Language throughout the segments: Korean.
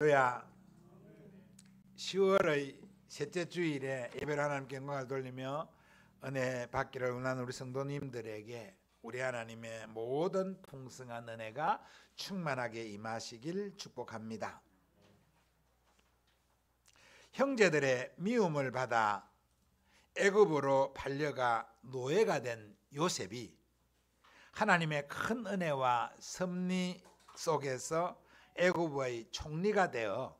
할렐루야. 10월의 셋째 주일에 예배로 하나님께 영광을 돌리며 은혜 받기를 원하는 우리 성도님들에게 우리 하나님의 모든 풍성한 은혜가 충만하게 임하시길 축복합니다. 형제들의 미움을 받아 애굽으로 팔려가 노예가 된 요셉이 하나님의 큰 은혜와 섭리 속에서 애굽의 총리가 되어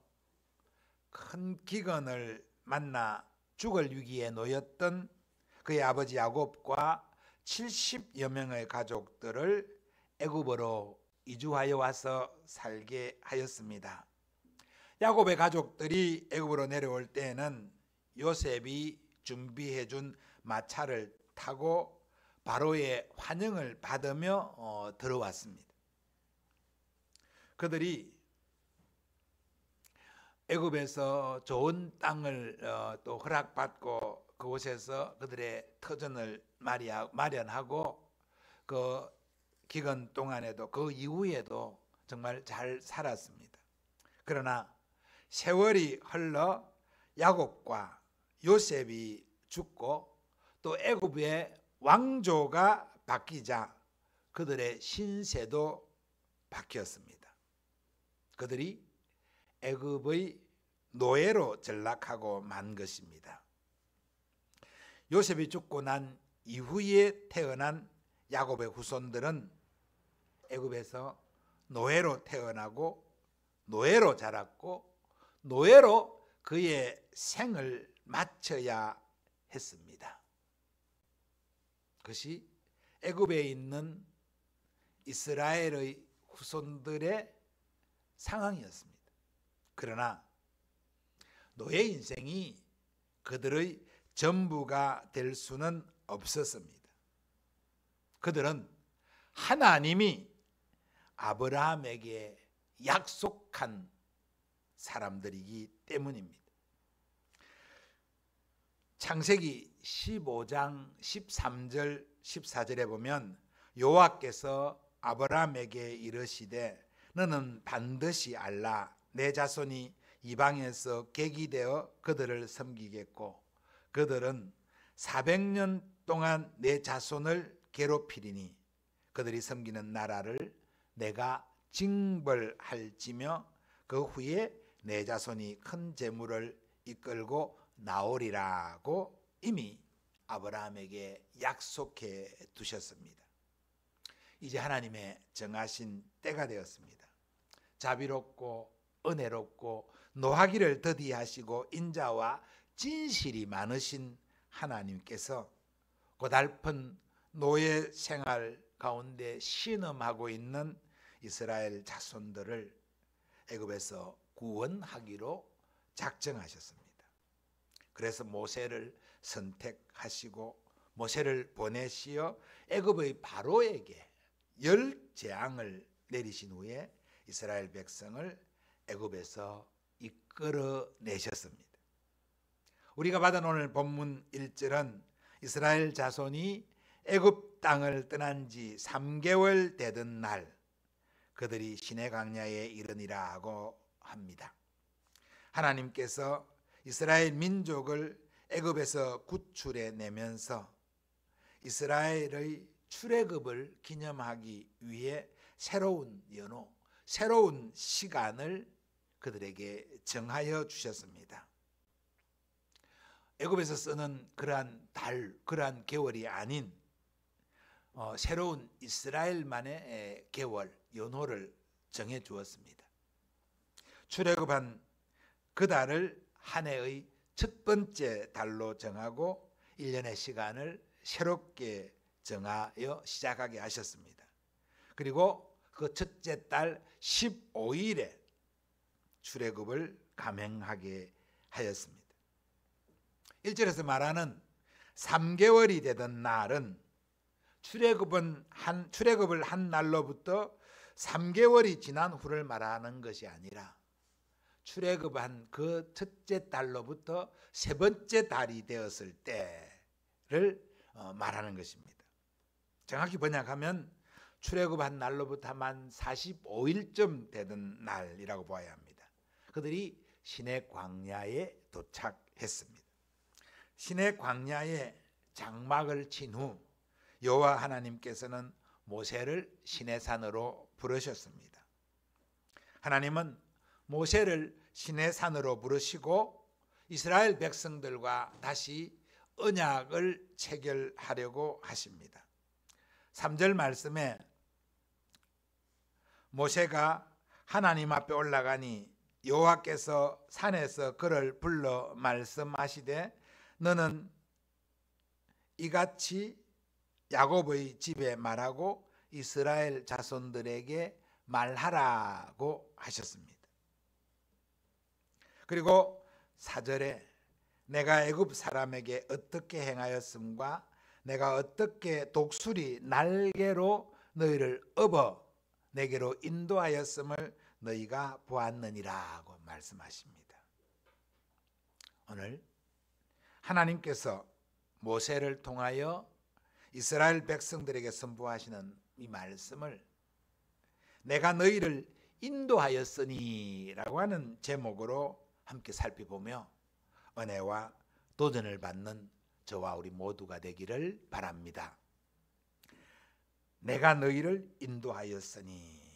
큰 기근을 만나 죽을 위기에 놓였던 그의 아버지 야곱과 70여 명의 가족들을 애굽으로 이주하여 와서 살게 하였습니다. 야곱의 가족들이 애굽으로 내려올 때에는 요셉이 준비해 준 마차를 타고 바로의 환영을 받으며 들어왔습니다. 그들이 애굽에서 좋은 땅을 또 허락받고 그곳에서 그들의 터전을 마련하고 그 기간 동안에도 그 이후에도 정말 잘 살았습니다. 그러나 세월이 흘러 야곱과 요셉이 죽고 또 애굽의 왕조가 바뀌자 그들의 신세도 바뀌었습니다. 그들이 애굽의 노예로 전락하고 만 것입니다. 요셉이 죽고 난 이후에 태어난 야곱의 후손들은 애굽에서 노예로 태어나고 노예로 자랐고 노예로 그의 생을 마쳐야 했습니다. 그것이 애굽에 있는 이스라엘의 후손들의 상황이었습니다. 그러나 노예 인생이 그들의 전부가 될 수는 없었습니다. 그들은 하나님이 아브라함에게 약속한 사람들이기 때문입니다. 창세기 15장 13절 14절에 보면 여호와께서 아브라함에게 이르시되 너는 반드시 알라 내 자손이 이방에서 객이 되어 그들을 섬기겠고 그들은 400년 동안 내 자손을 괴롭히리니 그들이 섬기는 나라를 내가 징벌할지며 그 후에 내 자손이 큰 재물을 이끌고 나오리라고 이미 아브라함에게 약속해 두셨습니다. 이제 하나님의 정하신 때가 되었습니다. 자비롭고 은혜롭고 노하기를 더디하시고 인자와 진실이 많으신 하나님께서 고달픈 노예 생활 가운데 신음하고 있는 이스라엘 자손들을 애굽에서 구원하기로 작정하셨습니다. 그래서 모세를 선택하시고 모세를 보내시어 애굽의 바로에게 10재앙을 내리신 후에 이스라엘 백성을 애굽에서 이끌어내셨습니다. 우리가 받은 오늘 본문 1절은 이스라엘 자손이 애굽 땅을 떠난 지 3개월 되던 날 그들이 시내 광야에 이르니라 하고 합니다. 하나님께서 이스라엘 민족을 애굽에서 구출해 내면서 이스라엘의 출애굽을 기념하기 위해 새로운 연호, 새로운 시간을 그들에게 정하여 주셨습니다. 애굽에서 쓰는 그러한 달, 그러한 계월이 아닌 새로운 이스라엘만의 계월, 연호를 정해 주었습니다. 출애굽한 그 달을 한 해의 첫 번째 달로 정하고 1년의 시간을 새롭게 정하여 시작하게 하셨습니다. 그리고 그 첫째 달 15일에 출애굽을 감행하게 하였습니다. 1절에서 말하는 3개월이 되던 날은 출애굽을 한 날로부터 3개월이 지난 후를 말하는 것이 아니라 출애굽한 그 첫째 달로부터 세 번째 달이 되었을 때를 말하는 것입니다. 정확히 번역하면 출애굽한 날로부터 한 45일쯤 되던 날이라고 봐야 합니다. 그들이 시내 광야에 도착했습니다. 시내 광야에 장막을 친 후 여호와 하나님께서는 모세를 시내산으로 부르셨습니다. 하나님은 모세를 시내산으로 부르시고 이스라엘 백성들과 다시 언약을 체결하려고 하십니다. 3절 말씀에 모세가 하나님 앞에 올라가니 여호와께서 산에서 그를 불러 말씀하시되 너는 이같이 야곱의 집에 말하고 이스라엘 자손들에게 말하라고 하셨습니다. 그리고 4절에 내가 애굽 사람에게 어떻게 행하였음과 내가 어떻게 독수리 날개로 너희를 업어 내게로 인도하였음을 너희가 보았느니라고 말씀하십니다. 오늘 하나님께서 모세를 통하여 이스라엘 백성들에게 선포하시는 이 말씀을 내가 너희를 인도하였으니 라고 하는 제목으로 함께 살펴보며 은혜와 도전을 받는 저와 우리 모두가 되기를 바랍니다. 내가 너희를 인도하였으니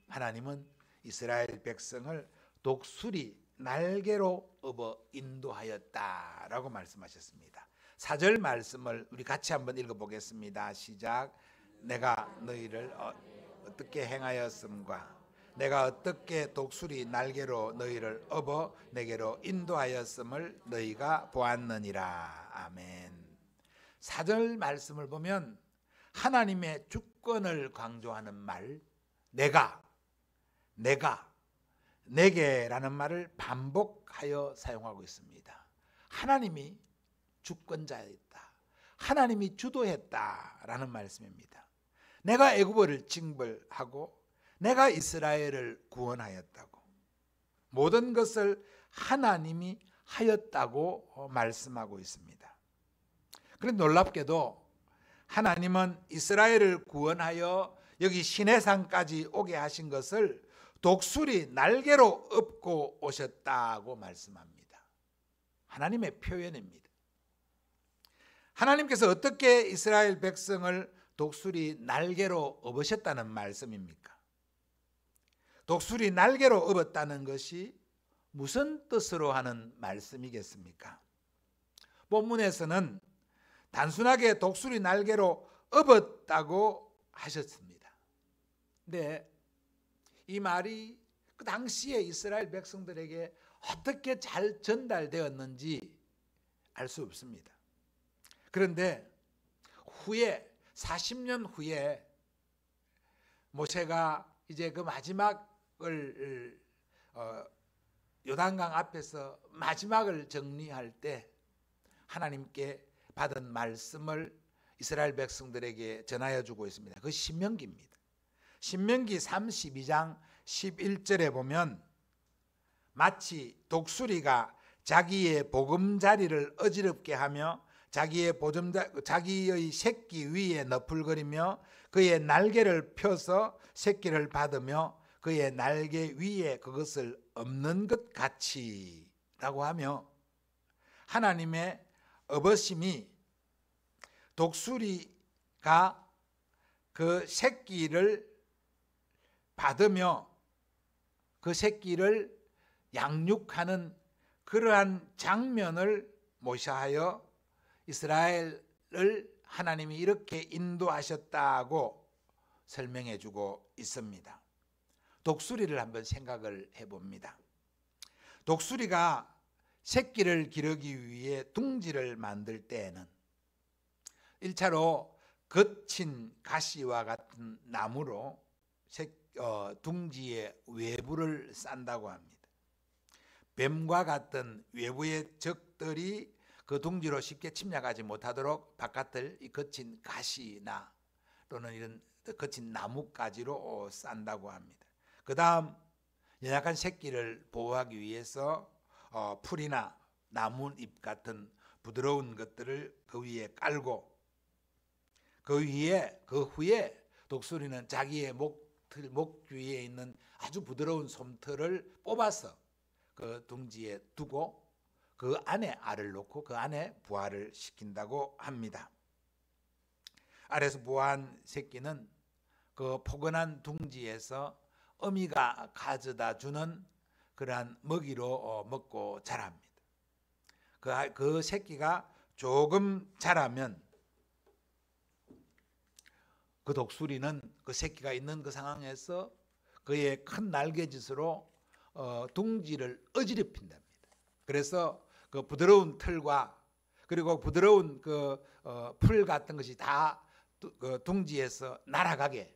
하나님은 이스라엘 백성을 독수리 날개로 업어 인도하였다라고 말씀하셨습니다. 4절 말씀을 우리 같이 한번 읽어보겠습니다. 시작. 내가 너희를 어떻게 행하였음과 내가 어떻게 독수리 날개로 너희를 업어 내게로 인도하였음을 너희가 보았느니라. 아멘. 4절 말씀을 보면 하나님의 주권을 강조하는 말 내가 내게라는 말을 반복하여 사용하고 있습니다. 하나님이 주권자였다. 하나님이 주도했다라는 말씀입니다. 내가 애굽을 징벌하고 내가 이스라엘을 구원하였다고 모든 것을 하나님이 하였다고 말씀하고 있습니다. 그런데 놀랍게도 하나님은 이스라엘을 구원하여 여기 시내산까지 오게 하신 것을 독수리 날개로 업고 오셨다고 말씀합니다. 하나님의 표현입니다. 하나님께서 어떻게 이스라엘 백성을 독수리 날개로 업으셨다는 말씀입니까? 독수리 날개로 업었다는 것이 무슨 뜻으로 하는 말씀이겠습니까? 본문에서는 단순하게 독수리 날개로 업었다고 하셨습니다. 근데 이 말이 그 당시에 이스라엘 백성들에게 어떻게 잘 전달되었는지 알 수 없습니다. 그런데 후에 40년 후에 모세가 이제 그 마지막을 요단강 앞에서 마지막을 정리할 때 하나님께 받은 말씀을 이스라엘 백성들에게 전하여 주고 있습니다. 그 신명기입니다. 신명기 32장 11절에 보면 마치 독수리가 자기의 보금자리를 어지럽게 하며 자기의 새끼 위에 너풀거리며 그의 날개를 펴서 새끼를 받으며 그의 날개 위에 그것을 엎는 것 같이 라고 하며 하나님의 업으심이 독수리가 그 새끼를 받으며 그 새끼를 양육하는 그러한 장면을 모셔하여 이스라엘을 하나님이 이렇게 인도하셨다고 설명해 주고 있습니다. 독수리를 한번 생각을 해봅니다. 독수리가 새끼를 기르기 위해 둥지를 만들 때에는 1차로 거친 가시와 같은 나무로 둥지의 외부를 싼다고 합니다. 뱀과 같은 외부의 적들이 그 둥지로 쉽게 침략하지 못하도록 바깥을 이 거친 가시나 또는 이런 거친 나뭇가지로 싼다고 합니다. 그 다음 연약한 새끼를 보호하기 위해서 풀이나 나뭇잎 같은 부드러운 것들을 그 위에 깔고 그 후에 독수리는 자기의 목 주위에 있는 아주 부드러운 솜털을 뽑아서 그 둥지에 두고 그 안에 알을 놓고 그 안에 부화를 시킨다고 합니다. 알에서 부화한 새끼는 그 포근한 둥지에서 어미가 가져다 주는 그러한 먹이로 먹고 자랍니다. 그 새끼가 조금 자라면 그 독수리는 그 새끼가 있는 그 상황에서 그의 큰 날개짓으로 둥지를 어지럽힌답니다. 그래서 그 부드러운 털과 그리고 부드러운 그 풀 같은 것이 다 그 둥지에서 날아가게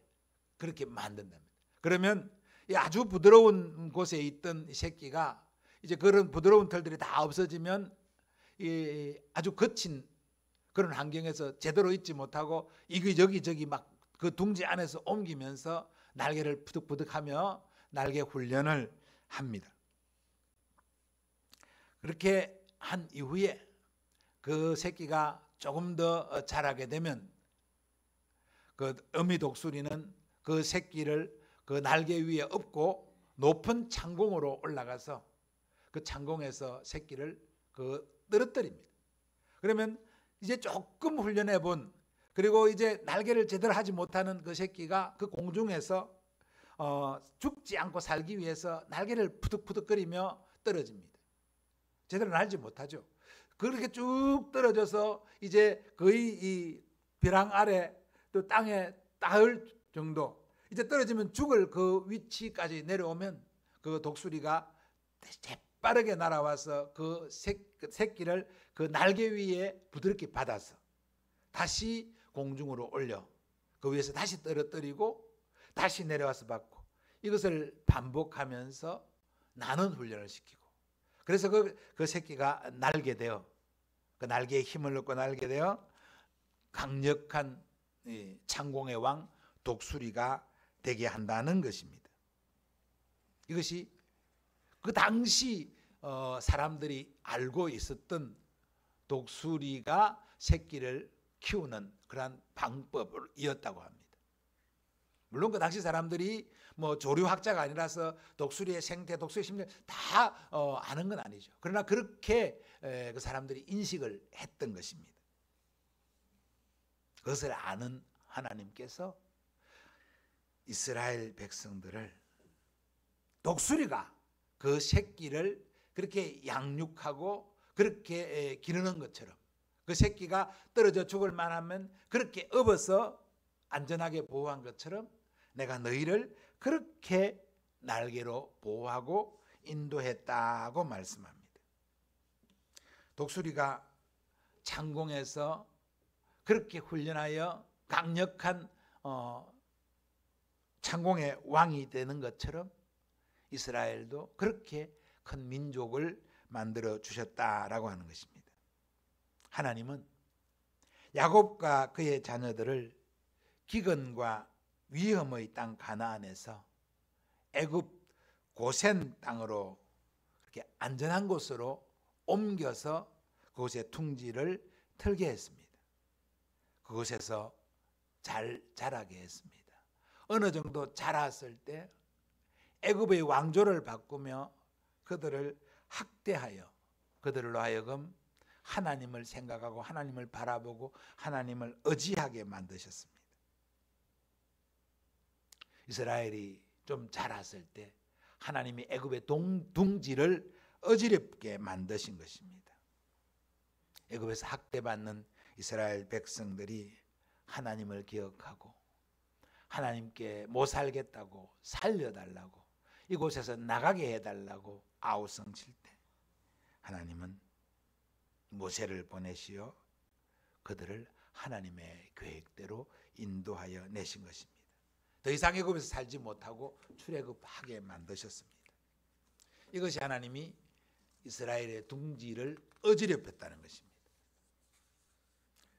그렇게 만든답니다. 그러면 이 아주 부드러운 곳에 있던 새끼가 이제 그런 부드러운 털들이 다 없어지면 이 아주 거친 그런 환경에서 제대로 있지 못하고 이게 여기저기 막 그 둥지 안에서 옮기면서 날개를 푸득푸득하며 날개 훈련을 합니다. 그렇게 한 이후에 그 새끼가 조금 더 자라게 되면 그 어미 독수리는 그 새끼를 그 날개 위에 업고 높은 창공으로 올라가서 그 창공에서 새끼를 그 떨어뜨립니다. 그러면 이제 조금 훈련해 본 그리고 이제 날개를 제대로 하지 못하는 그 새끼가 그 공중에서 죽지 않고 살기 위해서 날개를 푸득푸득거리며 떨어집니다. 제대로 날지 못하죠. 그렇게 쭉 떨어져서 이제 거의 이 벼랑 아래 또 땅에 닿을 정도 이제 떨어지면 죽을 그 위치까지 내려오면 그 독수리가 재빠르게 날아와서 그 새끼를 그 날개 위에 부드럽게 받아서 다시 공중으로 올려 그 위에서 다시 떨어뜨리고 다시 내려와서 받고 이것을 반복하면서 나눈 훈련을 시키고 그래서 그 새끼가 날게 되어 그 날개에 힘을 얻고 날게 되어 강력한 창공의 왕 독수리가 되게 한다는 것입니다. 이것이 그 당시 사람들이 알고 있었던 독수리가 새끼를 키우는 그러한 방법이었다고 합니다. 물론 그 당시 사람들이 뭐 조류학자가 아니라서 독수리의 생태, 독수리의 심리 다 아는 건 아니죠. 그러나 그렇게 그 사람들이 인식을 했던 것입니다. 그것을 아는 하나님께서 이스라엘 백성들을 독수리가 그 새끼를 그렇게 양육하고 그렇게 기르는 것처럼 그 새끼가 떨어져 죽을 만하면 그렇게 업어서 안전하게 보호한 것처럼 내가 너희를 그렇게 날개로 보호하고 인도했다고 말씀합니다. 독수리가 창공에서 그렇게 훈련하여 강력한 창공의 왕이 되는 것처럼 이스라엘도 그렇게 큰 민족을 만들어 주셨다라고 하는 것입니다. 하나님은 야곱과 그의 자녀들을 기근과 위험의 땅 가나안에서 애굽 고센 땅으로 그렇게 안전한 곳으로 옮겨서 그곳에 둥지를 틀게 했습니다. 그곳에서 잘 자라게 했습니다. 어느 정도 자랐을 때 애굽의 왕조를 바꾸며 그들을 학대하여 그들로 하여금 하나님을 생각하고 하나님을 바라보고 하나님을 의지하게 만드셨습니다. 이스라엘이 좀 자랐을 때 하나님이 애굽의 둥지를 어지럽게 만드신 것입니다. 애굽에서 학대받는 이스라엘 백성들이 하나님을 기억하고 하나님께 못 살겠다고 살려달라고 이곳에서 나가게 해달라고 아우성칠 때 하나님은 모세를 보내시어 그들을 하나님의 계획대로 인도하여 내신 것입니다. 더 이상 애굽에서 살지 못하고 출애굽하게 만드셨습니다. 이것이 하나님이 이스라엘의 둥지를 어지럽혔다는 것입니다.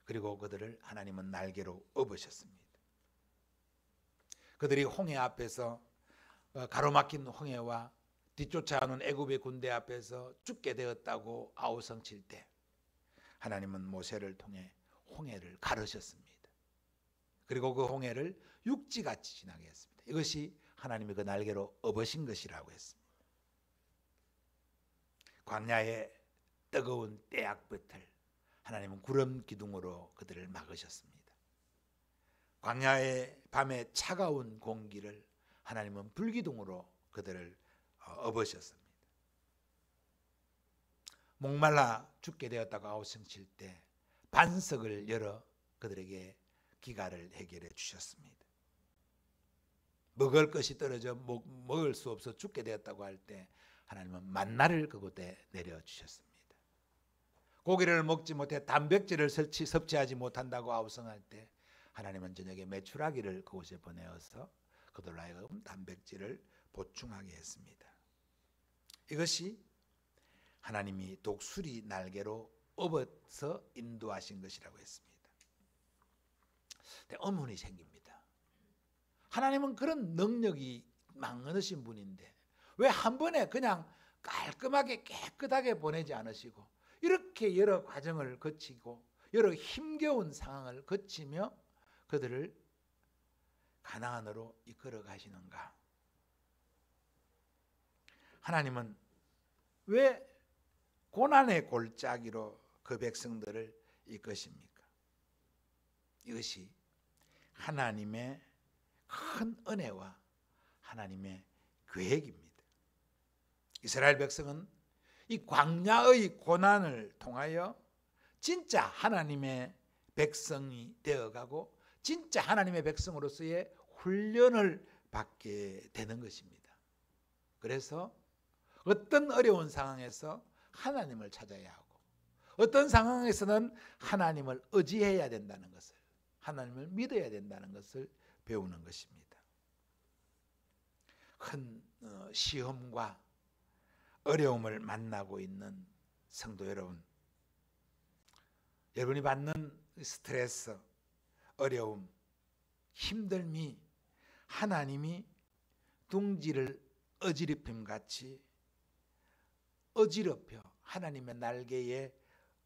그리고 그들을 하나님은 날개로 업으셨습니다. 그들이 홍해 앞에서 가로막힌 홍해와 뒤쫓아오는 애굽의 군대 앞에서 죽게 되었다고 아우성칠 때 하나님은 모세를 통해 홍해를 가르셨습니다. 그리고 그 홍해를 육지같이 지나게 했습니다. 이것이 하나님의 그 날개로 업으신 것이라고 했습니다. 광야의 뜨거운 떼약볕을 하나님은 구름 기둥으로 그들을 막으셨습니다. 광야의 밤의 차가운 공기를 하나님은 불기둥으로 그들을 업으셨습니다. 목말라 죽게 되었다고 아우성칠 때 반석을 열어 그들에게 기가를 해결해 주셨습니다. 먹을 것이 떨어져 먹을 수 없어 죽게 되었다고 할 때 하나님은 만나를 그곳에 내려주셨습니다. 고기를 먹지 못해 단백질을 섭취하지 못한다고 아우성할 때 하나님은 저녁에 메추라기를 그곳에 보내어서 그들로 하여금 단백질을 보충하게 했습니다. 이것이 하나님이 독수리 날개로 업어서 인도하신 것이라고 했습니다. 근데 의문이 생깁니다. 하나님은 그런 능력이 많으신 분인데 왜 한 번에 그냥 깔끔하게 깨끗하게 보내지 않으시고 이렇게 여러 과정을 거치고 여러 힘겨운 상황을 거치며 그들을 가나안으로 이끌어 가시는가? 하나님은 왜 고난의 골짜기로 그 백성들을 이끄십니까? 이것이 하나님의 큰 은혜와 하나님의 계획입니다. 이스라엘 백성은 이 광야의 고난을 통하여 진짜 하나님의 백성이 되어가고 진짜 하나님의 백성으로서의 훈련을 받게 되는 것입니다. 그래서 어떤 어려운 상황에서 하나님을 찾아야 하고 어떤 상황에서는 하나님을 의지해야 된다는 것을, 하나님을 믿어야 된다는 것을 배우는 것입니다. 큰 시험과 어려움을 만나고 있는 성도 여러분, 여러분이 받는 스트레스, 어려움, 힘듦이 하나님이 둥지를 어지럽힘 같이 어지럽혀 하나님의 날개에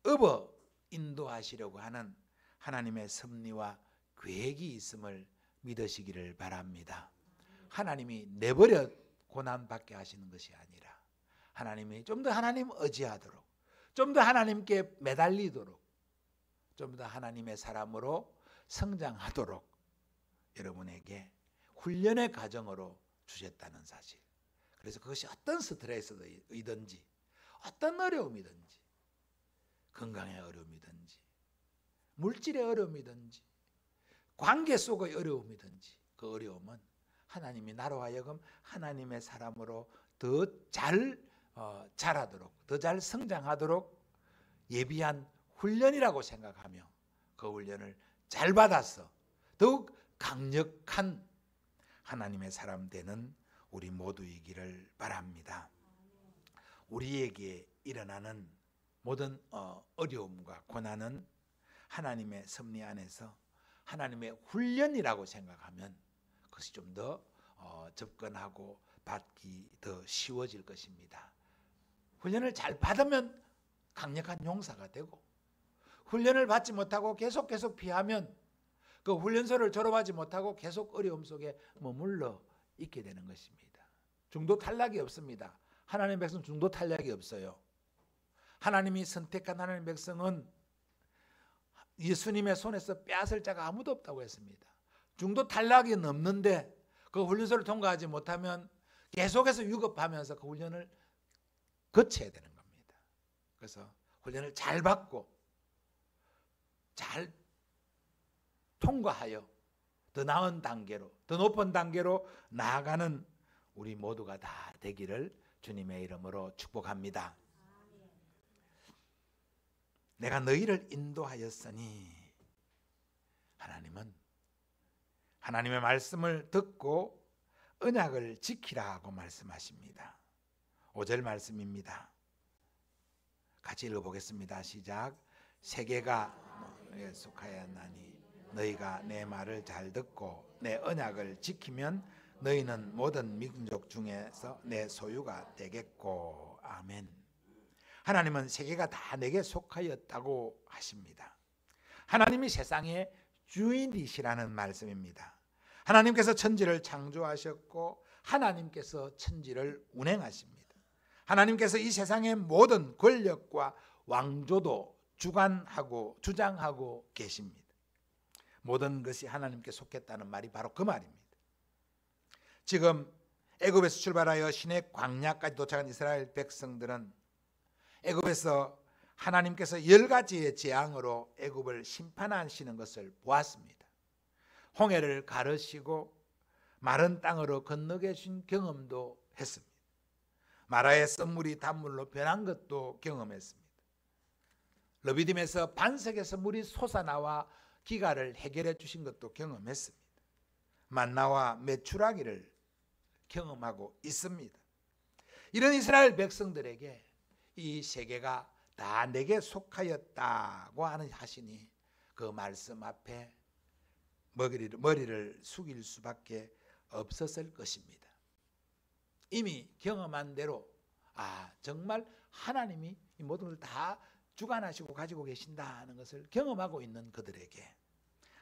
업어 인도하시려고 하는 하나님의 섭리와 계획이 있음을 믿으시기를 바랍니다. 하나님이 내버려 고난받게 하시는 것이 아니라 하나님이 좀 더 하나님 의지하도록, 좀 더 하나님께 매달리도록, 좀 더 하나님의 사람으로 성장하도록 여러분에게 훈련의 과정으로 주셨다는 사실. 그래서 그것이 어떤 스트레스이든지 어떤 어려움이든지 건강의 어려움이든지 물질의 어려움이든지 관계 속의 어려움이든지 그 어려움은 하나님이 나로 하여금 하나님의 사람으로 더 잘 자라도록, 더 잘 성장하도록 예비한 훈련이라고 생각하며 그 훈련을 잘 받아서 더욱 강력한 하나님의 사람 되는 우리 모두이기를 바랍니다. 우리에게 일어나는 모든 어려움과 고난은 하나님의 섭리 안에서 하나님의 훈련이라고 생각하면 그것이 좀 더 접근하고 받기 더 쉬워질 것입니다. 훈련을 잘 받으면 강력한 용사가 되고 훈련을 받지 못하고 계속 피하면 그 훈련소를 졸업하지 못하고 계속 어려움 속에 머물러 있게 되는 것입니다. 중도 탈락이 없습니다. 하나님의 백성 중도 탈락이 없어요. 하나님이 선택한 하나님의 백성은 예수님의 손에서 빼앗을 자가 아무도 없다고 했습니다. 중도 탈락이 없는데 그 훈련소를 통과하지 못하면 계속해서 위급하면서 그 훈련을 거쳐야 되는 겁니다. 그래서 훈련을 잘 받고 잘 통과하여 더 나은 단계로, 더 높은 단계로 나아가는 우리 모두가 다 되기를 주님의 이름으로 축복합니다. 내가 너희를 인도하였으니, 하나님은 하나님의 말씀을 듣고 언약을 지키라고 말씀하십니다. 5절 말씀입니다. 같이 읽어보겠습니다. 시작. 세계가 너희에 속하였나니 너희가 내 말을 잘 듣고 내 언약을 지키면 너희는 모든 민족 중에서 내 소유가 되겠고. 아멘. 하나님은 세계가 다 내게 속하였다고 하십니다. 하나님이 세상의 주인이시라는 말씀입니다. 하나님께서 천지를 창조하셨고 하나님께서 천지를 운행하십니다. 하나님께서 이 세상의 모든 권력과 왕조도 주장하고 계십니다. 모든 것이 하나님께 속했다는 말이 바로 그 말입니다. 지금 애굽에서 출발하여 시내 광야까지 도착한 이스라엘 백성들은 애굽에서 하나님께서 10가지의 재앙으로 애굽을 심판하시는 것을 보았습니다. 홍해를 가르시고 마른 땅으로 건너게 해준 경험도 했습니다. 마라의 썰물이 단물로 변한 것도 경험했습니다. 르비딤에서 반석에서 물이 솟아나와 기가를 해결해 주신 것도 경험했습니다. 만나와 메추라기를 경험하고 있습니다. 이런 이스라엘 백성들에게 이 세계가 다 내게 속하였다고 하시니 그 말씀 앞에 머리를 숙일 수밖에 없었을 것입니다. 이미 경험한 대로 정말 하나님이 이 모든 걸 다 주관하시고 가지고 계신다는 것을 경험하고 있는 그들에게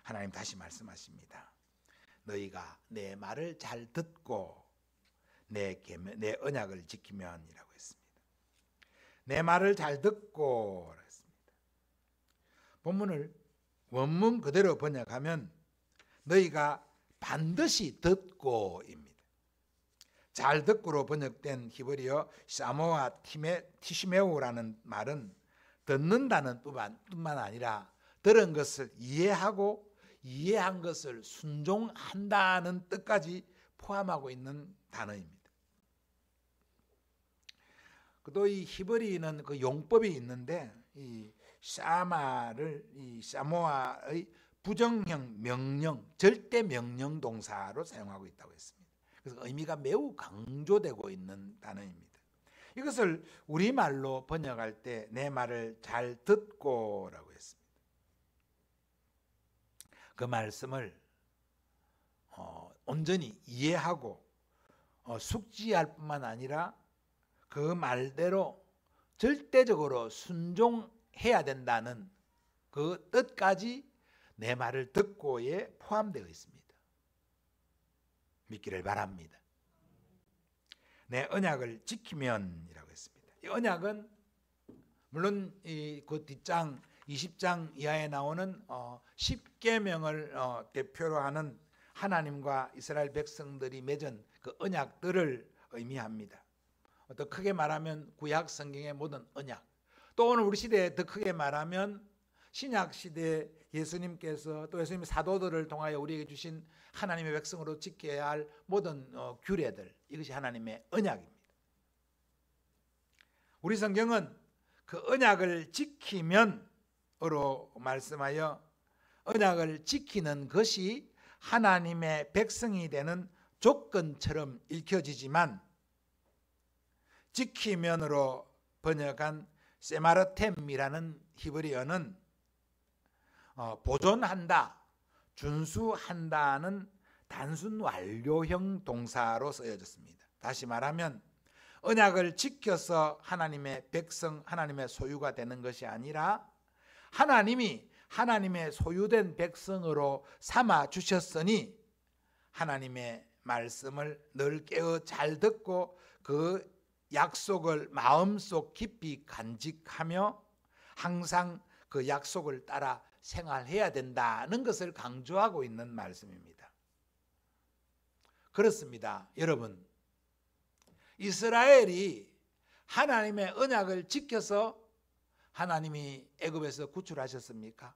하나님 다시 말씀하십니다. 너희가 내 말을 잘 듣고 내 언약을 지키면이라고 했습니다. 내 말을 잘 듣고 했습니다. 본문을 원문 그대로 번역하면 너희가 반드시 듣고입니다. 잘 듣고로 번역된 히브리어 사모아 티시메오라는 말은 듣는다는 뿐만 아니라 들은 것을 이해하고 이해한 것을 순종한다는 뜻까지 포함하고 있는 단어입니다. 또 이 히브리는 그 용법이 있는데 이 사모아의 부정형 명령, 절대 명령 동사로 사용하고 있다고 했습니다. 그래서 의미가 매우 강조되고 있는 단어입니다. 이것을 우리말로 번역할 때 내 말을 잘 듣고라고 했습니다. 그 말씀을 온전히 이해하고 숙지할 뿐만 아니라 그 말대로 절대적으로 순종해야 된다는 그 뜻까지 내 말을 듣고에 포함되어 있습니다. 믿기를 바랍니다. 내 언약을 지키면이라고 했습니다. 이 언약은 물론 그 뒷장 20장 이하에 나오는 10계명을 대표로 하는 하나님과 이스라엘 백성들이 맺은 그 언약들을 의미합니다. 더 크게 말하면 구약 성경의 모든 언약, 또 오늘 우리 시대에 더 크게 말하면 신약 시대 예수님께서 또 예수님의 사도들을 통하여 우리에게 주신 하나님의 백성으로 지켜야 할 모든 규례들, 이것이 하나님의 언약입니다. 우리 성경은 그 언약을 지키면으로 말씀하여 언약을 지키는 것이 하나님의 백성이 되는 조건처럼 읽혀지지만 지키면으로 번역한 세마르템이라는 히브리어는 보존한다, 준수한다는 단순 완료형 동사로 쓰여졌습니다. 다시 말하면 언약을 지켜서 하나님의 백성, 하나님의 소유가 되는 것이 아니라 하나님이 하나님의 소유된 백성으로 삼아 주셨으니 하나님의 말씀을 늘 깨어 잘 듣고 그 약속을 마음속 깊이 간직하며 항상 그 약속을 따라 생활해야 된다는 것을 강조하고 있는 말씀입니다. 그렇습니다. 여러분, 이스라엘이 하나님의 언약을 지켜서 하나님이 애굽에서 구출하셨습니까?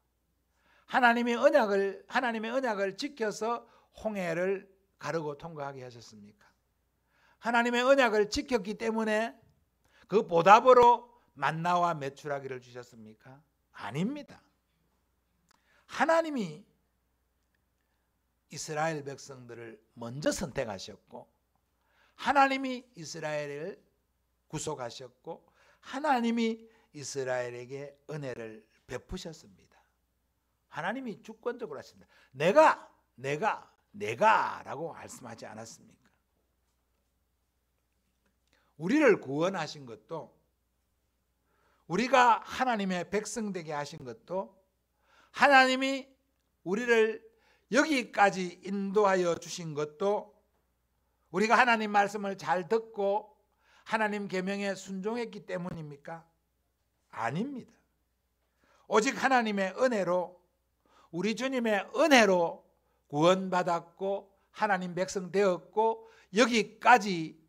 하나님의 언약을 지켜서 홍해를 가르고 통과하게 하셨습니까? 하나님의 언약을 지켰기 때문에 그 보답으로 만나와 메추라기를 주셨습니까? 아닙니다. 하나님이 이스라엘 백성들을 먼저 선택하셨고 하나님이 이스라엘을 구속하셨고 하나님이 이스라엘에게 은혜를 베푸셨습니다. 하나님이 주권적으로 하십니다. 내가라고 말씀하지 않았습니까? 우리를 구원하신 것도, 우리가 하나님의 백성 되게 하신 것도, 하나님이 우리를 여기까지 인도하여 주신 것도, 우리가 하나님 말씀을 잘 듣고 하나님 계명에 순종했기 때문입니까? 아닙니다. 오직 하나님의 은혜로, 우리 주님의 은혜로 구원받았고 하나님 백성 되었고 여기까지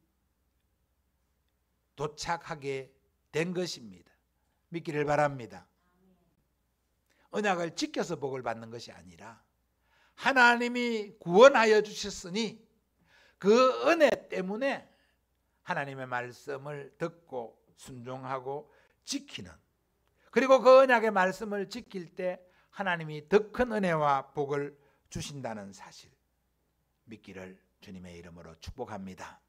도착하게 된 것입니다. 믿기를 바랍니다. 언약을 지켜서 복을 받는 것이 아니라 하나님이 구원하여 주셨으니 그 은혜 때문에 하나님의 말씀을 듣고 순종하고 지키는, 그리고 그 언약의 말씀을 지킬 때 하나님이 더 큰 은혜와 복을 주신다는 사실 믿기를 주님의 이름으로 축복합니다.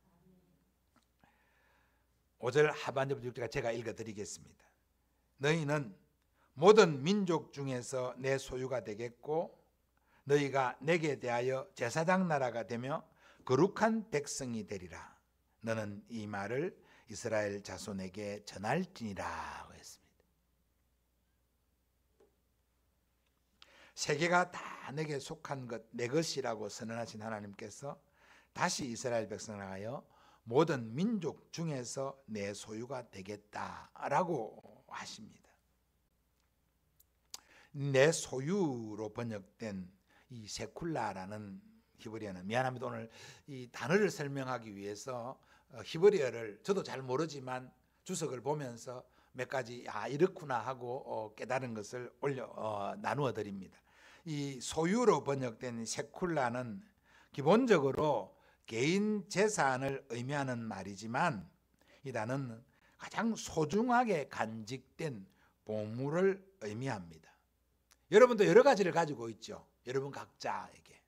5절 하반절부터 6절까지 제가 읽어드리겠습니다. 너희는 모든 민족 중에서 내 소유가 되겠고 너희가 내게 대하여 제사장 나라가 되며 거룩한 백성이 되리라. 너는 이 말을 이스라엘 자손에게 전할지니라 했습니다. 세계가 다 내게 속한 것, 내 것이라고 선언하신 하나님께서 다시 이스라엘 백성을 향하여 모든 민족 중에서 내 소유가 되겠다라고 하십니다. 내 소유로 번역된 이 세쿨라라는 히브리어는, 미안합니다. 오늘 이 단어를 설명하기 위해서 히브리어를 저도 잘 모르지만 주석을 보면서 몇 가지 이렇구나 하고 깨달은 것을 나누어 드립니다. 이 소유로 번역된 세쿨라는 기본적으로 개인 재산을 의미하는 말이지만 이 단어는 가장 소중하게 간직된 보물을 의미합니다. 여러분도 여러 가지를 가지고 있죠. 여러분 각자에게,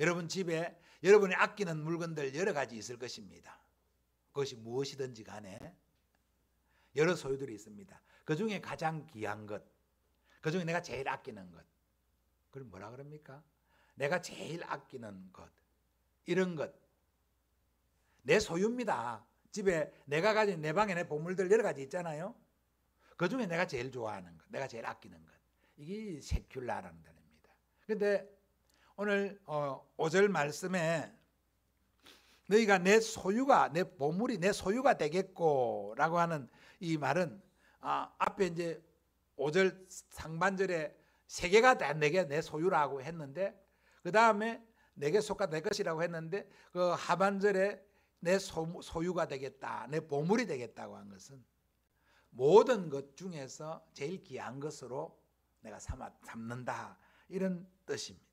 여러분 집에 여러분이 아끼는 물건들 여러 가지 있을 것입니다. 그것이 무엇이든지 간에 여러 소유들이 있습니다. 그 중에 가장 귀한 것, 그 중에 내가 제일 아끼는 것, 그걸 뭐라 그럽니까? 내가 제일 아끼는 것, 이런 것 내 소유입니다. 집에 내가 가진 내 방에 내 보물들 여러 가지 있잖아요. 그 중에 내가 제일 좋아하는 것, 내가 제일 아끼는 것, 이게 세큘라라는 단어입니다. 그런데 오늘 5절 말씀에 너희가 내 소유가, 내 보물이 내 소유가 되겠고 라고 하는 이 말은 앞에 이제 5절 상반절에 세계가 다 내게 내 소유라고 했는데 그 다음에 내게 속하 내 것이라고 했는데 그 하반절에 내 소유가 되겠다, 내 보물이 되겠다고 한 것은 모든 것 중에서 제일 귀한 것으로 내가 삼는다, 이런 뜻입니다.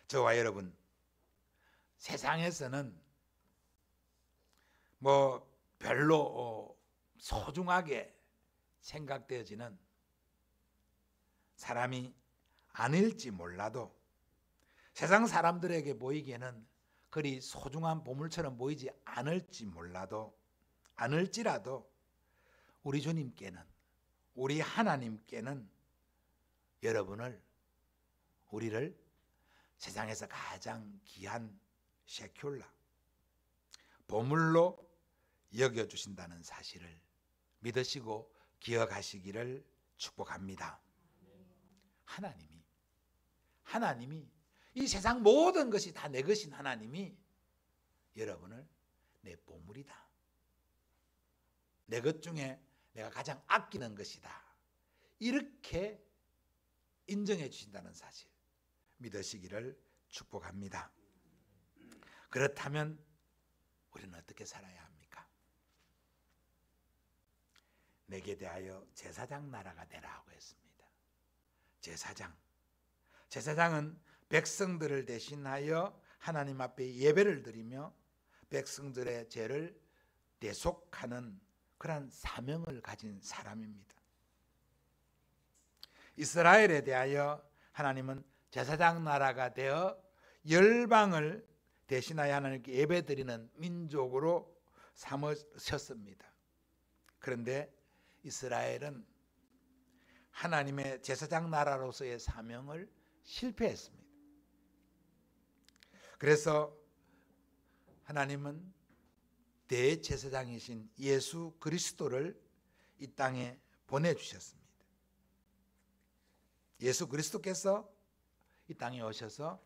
저와 여러분, 세상에서는 뭐 별로 소중하게 생각되어지는 사람이 아닐지 몰라도, 세상 사람들에게 보이기에는 그리 소중한 보물처럼 보이지 않을지라도 우리 주님께는, 우리 하나님께는 우리를 세상에서 가장 귀한 세큘라, 보물로 여겨주신다는 사실을 믿으시고 기억하시기를 축복합니다. 하나님이 이 세상 모든 것이 다 내 것인 하나님이 여러분을 내 보물이다, 내 것 중에 내가 가장 아끼는 것이다, 이렇게 인정해 주신다는 사실 믿으시기를 축복합니다. 그렇다면 우리는 어떻게 살아야 합니까? 내게 대하여 제사장 나라가 되라고 했습니다. 제사장은 백성들을 대신하여 하나님 앞에 예배를 드리며 백성들의 죄를 대속하는 그러한 사명을 가진 사람입니다. 이스라엘에 대하여 하나님은 제사장 나라가 되어 열방을 대신하여 하나님께 예배드리는 민족으로 삼으셨습니다. 그런데 이스라엘은 하나님의 제사장 나라로서의 사명을 실패했습니다. 그래서 하나님은 대제사장이신 예수 그리스도를 이 땅에 보내주셨습니다. 예수 그리스도께서 이 땅에 오셔서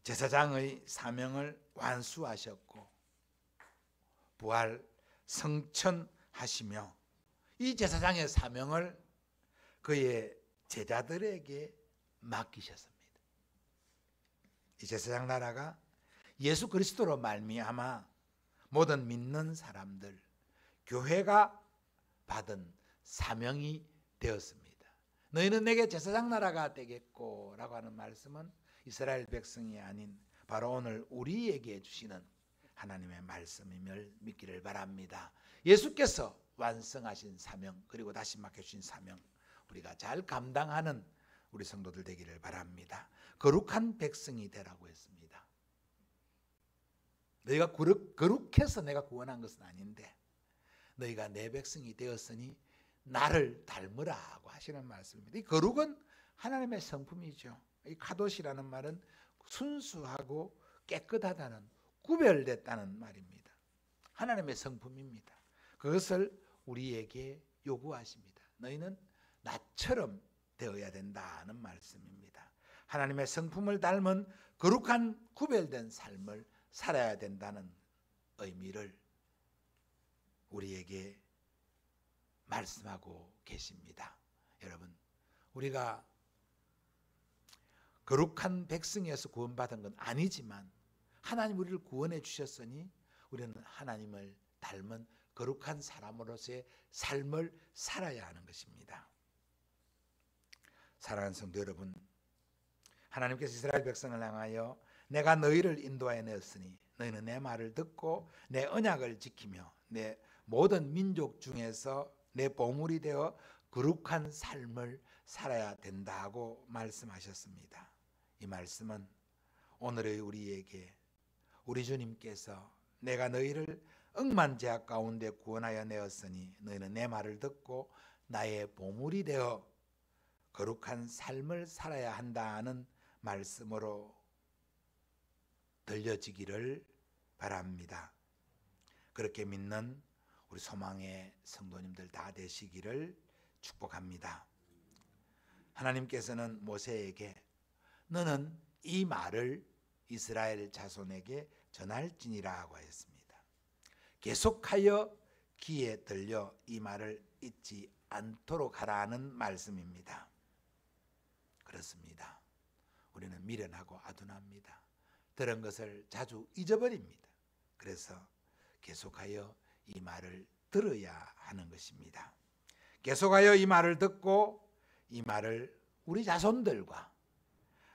제사장의 사명을 완수하셨고 부활, 성천하시며 이 제사장의 사명을 그의 제자들에게 맡기셨습니다. 이 제사장 나라가 예수 그리스도로 말미암아 모든 믿는 사람들, 교회가 받은 사명이 되었습니다. 너희는 내게 제사장 나라가 되겠고 라고 하는 말씀은 이스라엘 백성이 아닌 바로 오늘 우리에게 주시는 하나님의 말씀임을 믿기를 바랍니다. 예수께서 완성하신 사명, 그리고 다시 맡겨주신 사명, 우리가 잘 감당하는 우리 성도들 되기를 바랍니다. 거룩한 백성이 되라고 했습니다. 너희가 거룩해서 내가 구원한 것은 아닌데 너희가 내 백성이 되었으니 나를 닮으라고 하시는 말씀입니다. 이 거룩은 하나님의 성품이죠. 이 카도시라는 말은 순수하고 깨끗하다는, 구별됐다는 말입니다. 하나님의 성품입니다. 그것을 우리에게 요구하십니다. 너희는 나처럼 되어야 된다는 말씀입니다. 하나님의 성품을 닮은 거룩한 구별된 삶을 살아야 된다는 의미를 우리에게 말씀하고 계십니다. 여러분, 우리가 거룩한 백성에서 구원받은 건 아니지만 하나님 우리를 구원해 주셨으니 우리는 하나님을 닮은 거룩한 사람으로서의 삶을 살아야 하는 것입니다. 사랑하는 성도 여러분, 하나님께서 이스라엘 백성을 향하여 내가 너희를 인도하여 내었으니 너희는 내 말을 듣고 내 언약을 지키며 내 모든 민족 중에서 내 보물이 되어 거룩한 삶을 살아야 된다고 말씀하셨습니다. 이 말씀은 오늘의 우리에게 우리 주님께서 내가 너희를 억만제약 가운데 구원하여 내었으니 너희는 내 말을 듣고 나의 보물이 되어 거룩한 삶을 살아야 한다는 말씀으로 들려지기를 바랍니다. 그렇게 믿는 우리 소망의 성도님들 다 되시기를 축복합니다. 하나님께서는 모세에게 너는 이 말을 이스라엘 자손에게 전할지니라고 했습니다. 계속하여 귀에 들려 이 말을 잊지 않도록 하라는 말씀입니다. 그렇습니다. 우리는 미련하고 아둔합니다. 들은 것을 자주 잊어버립니다. 그래서 계속하여 이 말을 들어야 하는 것입니다. 계속하여 이 말을 듣고 이 말을 우리 자손들과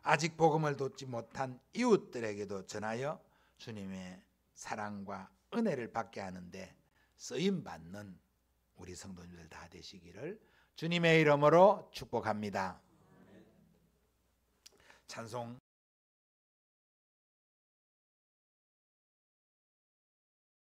아직 복음을 듣지 못한 이웃들에게도 전하여 주님의 사랑과 은혜를 받게 하는데 쓰임받는 우리 성도님들 다 되시기를 주님의 이름으로 축복합니다. 찬송